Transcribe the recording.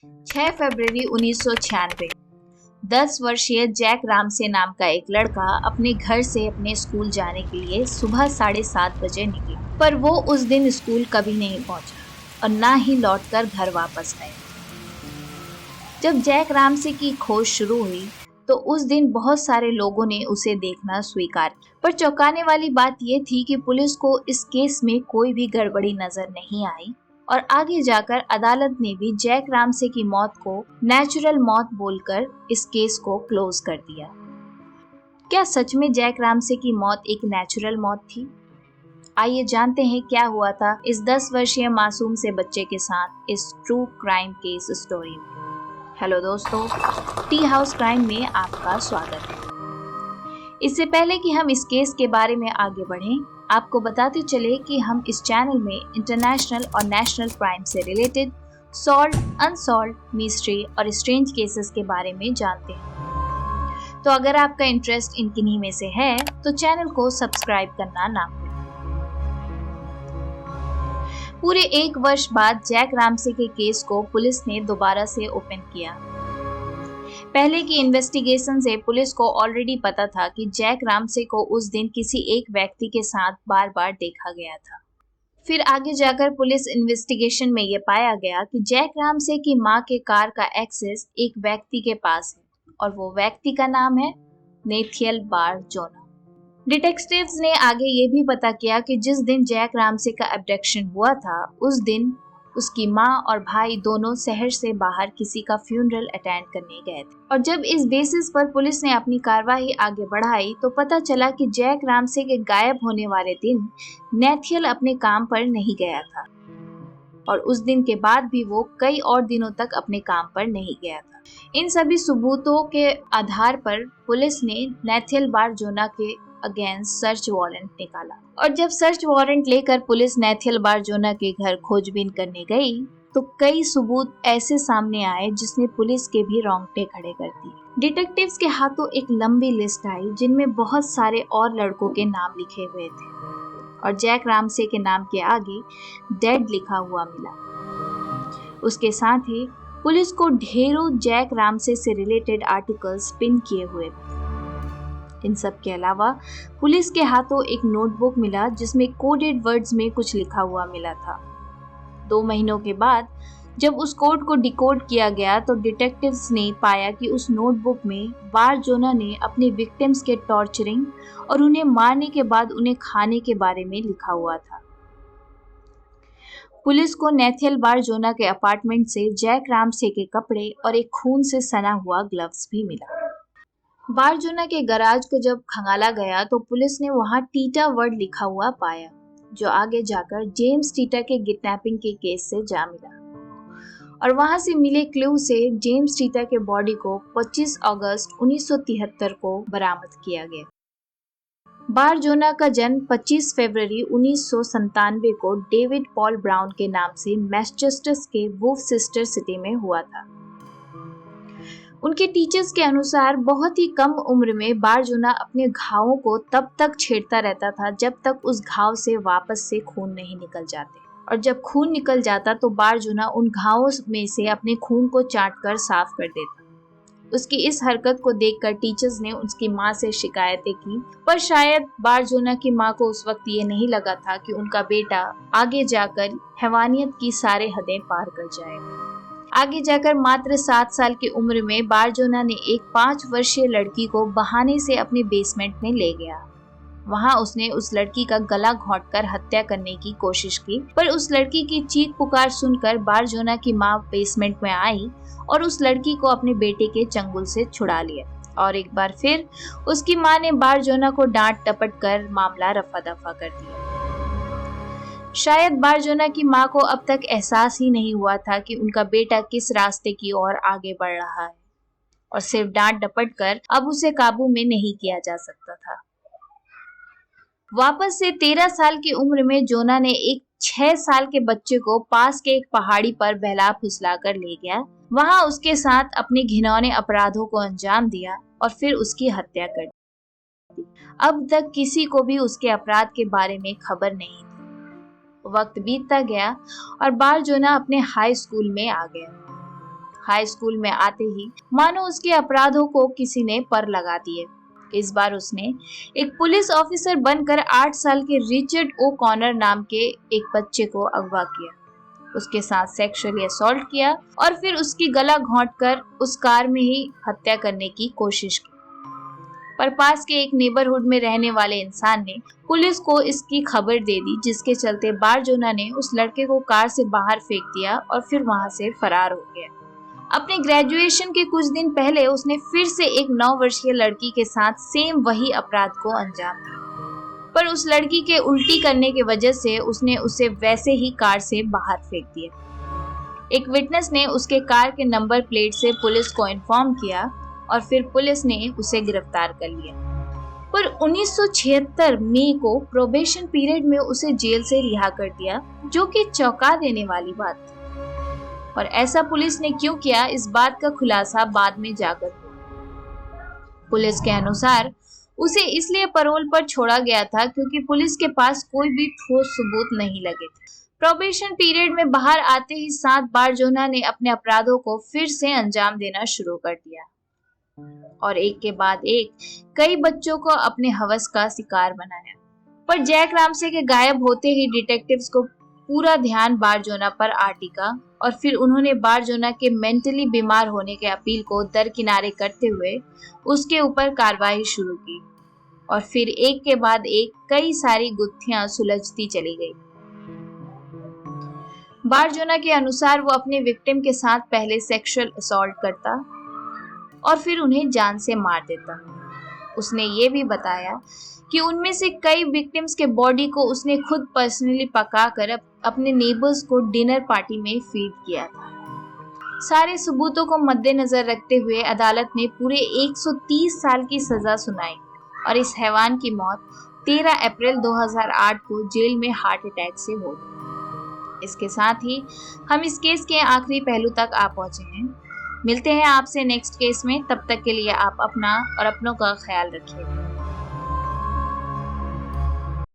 6 फरवरी 1996। 10 वर्षीय Jack Ramsay नाम का एक लड़का अपने घर से अपने स्कूल जाने के लिए सुबह 7:30 बजे निकला, पर वो उस दिन स्कूल कभी नहीं पहुंचा और ना ही लौटकर घर वापस आया। जब जैक रामसे की खोज शुरू हुई तो उस दिन बहुत सारे लोगों ने उसे देखना स्वीकार किया, पर चौंकाने वाली बात यह थी कि पुलिस को इस केस में कोई भी गड़बड़ी नजर नहीं आई और आगे जाकर अदालत ने भी जैक रामसे की मौत को नेचुरल मौत बोलकर इस केस को क्लोज कर दिया। क्या सच में जैक रामसे की मौत एक नेचुरल मौत थी? आइए जानते हैं क्या हुआ था इस 10 वर्षीय मासूम से बच्चे के साथ इस ट्रू क्राइम केस स्टोरी में। हेलो दोस्तों, टी हाउस क्राइम में आपका स्वागत है। इससे पहले कि हम इस केस के बारे में आगे बढ़ें, आपको बताते चले कि हम इस चैनल में इंटरनेशनल और नेशनल क्राइम से रिलेटेड सॉल्व्ड, अनसॉल्व्ड, मिस्ट्री और स्ट्रेंज केसेस के बारे में जानते हैं। तो अगर आपका इंटरेस्ट इन किन्हीं में से है तो चैनल को सब्सक्राइब करना ना भूलें। पूरे 1 वर्ष बाद जैक रामसे के केस को पुलिस ने दोबारा से ओपन किया। पहले की इन्वेस्टिगेशन से पुलिस को ऑलरेडी पता था कि जैक रामसे को उस दिन किसी एक व्यक्ति के साथ बार बार देखा गया था। फिर आगे जाकर पुलिस इन्वेस्टिगेशन में यह पाया गया कि जैक रामसे की मां के कार का एक्सेस एक व्यक्ति के पास है और वो व्यक्ति का नाम है नेथियल बार जोना। डिटेक्टिव्स ने आगे ये भी पता किया कि जिस दिन जैक रामसे का अब्डक्शन हुआ था उस दिन उसकी माँ और भाई दोनों शहर से बाहर किसी का फ्यूनरल अटेंड करने गए थे। और जब इस बेसिस पर पुलिस ने अपनी कार्रवाई आगे बढ़ाई तो पता चला कि जैक रामसे के गायब होने वाले दिन नेथियल अपने काम पर नहीं गया था और उस दिन के बाद भी वो कई और दिनों तक अपने काम पर नहीं गया था। इन सभी सबूतों के आधार पर पुलिस ने नेथियल बार जोना के अगेंस्ट सर्च वारंट निकाला और जब सर्च वारंट लेकर पुलिस नेथियल बार जोना के घर खोजबीन करने गई तो कई सबूत ऐसे सामने आए जिसने पुलिस के भी रोंगटे खड़े कर दिए। डिटेक्टिव्स के हाथों एक लंबी लिस्ट आई जिनमें बहुत सारे और लड़कों के नाम लिखे हुए थे और जैक रामसे के नाम के आगे डेड लिखा हुआ मिला। उसके साथ ही पुलिस को ढेरों जैक रामसे से रिलेटेड आर्टिकल्स पिन किए हुए थे। इन सब के अलावा पुलिस के हाथों एक नोटबुक मिला जिसमें कोडेड वर्ड्स में कुछ लिखा हुआ मिला था। 2 महीनों के बाद जब उस कोड को डिकोड किया गया तो डिटेक्टिव्स ने पाया कि उस नोटबुक में बार जोना ने अपने विक्टिम्स के टॉर्चरिंग और उन्हें मारने के बाद उन्हें खाने के बारे में लिखा हुआ था। पुलिस को नेथियल बार जोना के अपार्टमेंट से जैक रामसे के कपड़े और एक खून से सना हुआ ग्लव्स भी मिला। बार जोना के गराज को जब खंगाला गया तो पुलिस ने वहां टीटा वर्ड लिखा हुआ पाया जो आगे जाकर जेम्स टीटा के किडनैपिंग के केस से जा मिला और वहां से मिले क्लू से जेम्स टीटा के बॉडी को 25 अगस्त 1973 को बरामद किया गया। बार जोना का जन्म 25 फरवरी 1997 को डेविड पॉल ब्राउन के नाम से मैसेचुसेट्स के वुफसिस्टर सिटी में हुआ था। उनके टीचर्स के अनुसार बहुत ही कम उम्र में बार जोना अपने घावों को तब तक छेड़ता रहता था जब तक उस घाव से वापस से खून नहीं निकल जाते और जब खून निकल जाता तो बार जोना उन घावों में से अपने खून को चाटकर साफ कर देता। उसकी इस हरकत को देखकर टीचर्स ने उसकी मां से शिकायतें की, पर शायद बार जोना की मां को उस वक्त ये नहीं लगा था कि उनका बेटा आगे जाकर हैवानियत की सारे हदें पार कर जाएगा। आगे जाकर मात्र 7 साल की उम्र में बार जोना ने एक 5 वर्षीय लड़की को बहाने से अपने बेसमेंट में ले गया। वहां उसने उस लड़की का गला घोंटकर हत्या करने की कोशिश की, पर उस लड़की की चीख पुकार सुनकर बार जोना की मां बेसमेंट में आई और उस लड़की को अपने बेटे के चंगुल से छुड़ा लिया और एक बार फिर उसकी मां ने बार जोना को डांट टपट कर मामला रफा दफा कर दिया। शायद बार जोना की मां को अब तक एहसास ही नहीं हुआ था कि उनका बेटा किस रास्ते की ओर आगे बढ़ रहा है और सिर्फ डांट डपट कर अब उसे काबू में नहीं किया जा सकता था। वापस से 13 साल की उम्र में जोना ने एक 6 साल के बच्चे को पास के एक पहाड़ी पर बहला फुसला कर ले गया। वहां उसके साथ अपने घिनौने अपराधों को अंजाम दिया और फिर उसकी हत्या कर दी। अब तक किसी को भी उसके अपराध के बारे में खबर नहीं थी। वक्त बीतता गया और बार जोना अपने हाई स्कूल में आ गया। हाई स्कूल में आते ही मानो उसके अपराधों को किसी ने पर लगा दिए। इस बार उसने एक पुलिस ऑफिसर बनकर 8 साल के रिचर्ड ओ कॉनर नाम के एक बच्चे को अगवा किया, उसके साथ सेक्सुअली असॉल्ट किया और फिर उसकी गला घोंटकर उस कार में ही हत्या करने की कोशिश की। पर पास के एक नेबरहुड में रहने वाले इंसान ने पुलिस को इसकी खबर दे दी, जिसके चलते बारजोना ने उस लड़के को कार से बाहर फेंक दिया और फिर वहां से फरार हो गया। अपने ग्रेजुएशन के कुछ दिन पहले उसने फिर से एक 9 वर्षीय लड़की के साथ सेम वही अपराध को अंजाम दिया, पर उस लड़की के उल्टी करने की वजह से उसने उसे वैसे ही कार से बाहर फेंक दिया। एक विटनेस ने उसके कार के नंबर प्लेट से पुलिस को इन्फॉर्म किया और फिर पुलिस ने उसे गिरफ्तार कर लिया। पर 1976 मई को प्रोबेशन पीरियड में उसे जेल से रिहा कर दिया, जो कि चौंका देने वाली बात थी। और ऐसा पुलिस ने क्यों किया, इस बात का खुलासा बाद में जाकर हुआ। पुलिस के अनुसार उसे इसलिए पैरोल पर छोड़ा गया था क्योंकि पुलिस के पास कोई भी ठोस सबूत नहीं लगे थे। प्रोबेशन पीरियड में बाहर आते ही 7 बारजोना ने अपने अपराधों को फिर से अंजाम देना शुरू कर दिया और एक के बाद एक कई बच्चों को अपने हवस का शिकार बनाया। पर जैक रामसे के गायब होते ही डिटेक्टिव्स को पूरा ध्यान बारजोना पर आ टिका और फिर उन्होंने बारजोना के मेंटली बीमार होने के अपील को दरकिनारे करते हुए उसके ऊपर कार्रवाई शुरू की और फिर एक के बाद एक कई सारी गुत्थियां सुलझती चली गई। बारजोना के अनुसार वो अपने विक्टिम के साथ पहले सेक्सुअल असॉल्ट करता और फिर उन्हें जान से मार देता। उसने ये भी बताया कि उनमें से कई विक्टिम्स के बॉडी को उसने खुद पर्सनली पकाकर अपने नेबर्स को डिनर पार्टी में फीड किया था। सारे सबूतों को मद्देनजर रखते हुए अदालत ने पूरे 130 साल की सजा सुनाई और इस हैवान की मौत 13 अप्रैल 2008 को जेल में हार्ट अटैक से हो गई। इसके साथ ही हम इस केस के आखिरी पहलू तक आ पहुंचे हैं। मिलते हैं आपसे नेक्स्ट केस में, तब तक के लिए आप अपना और अपनों का ख्याल रखिए।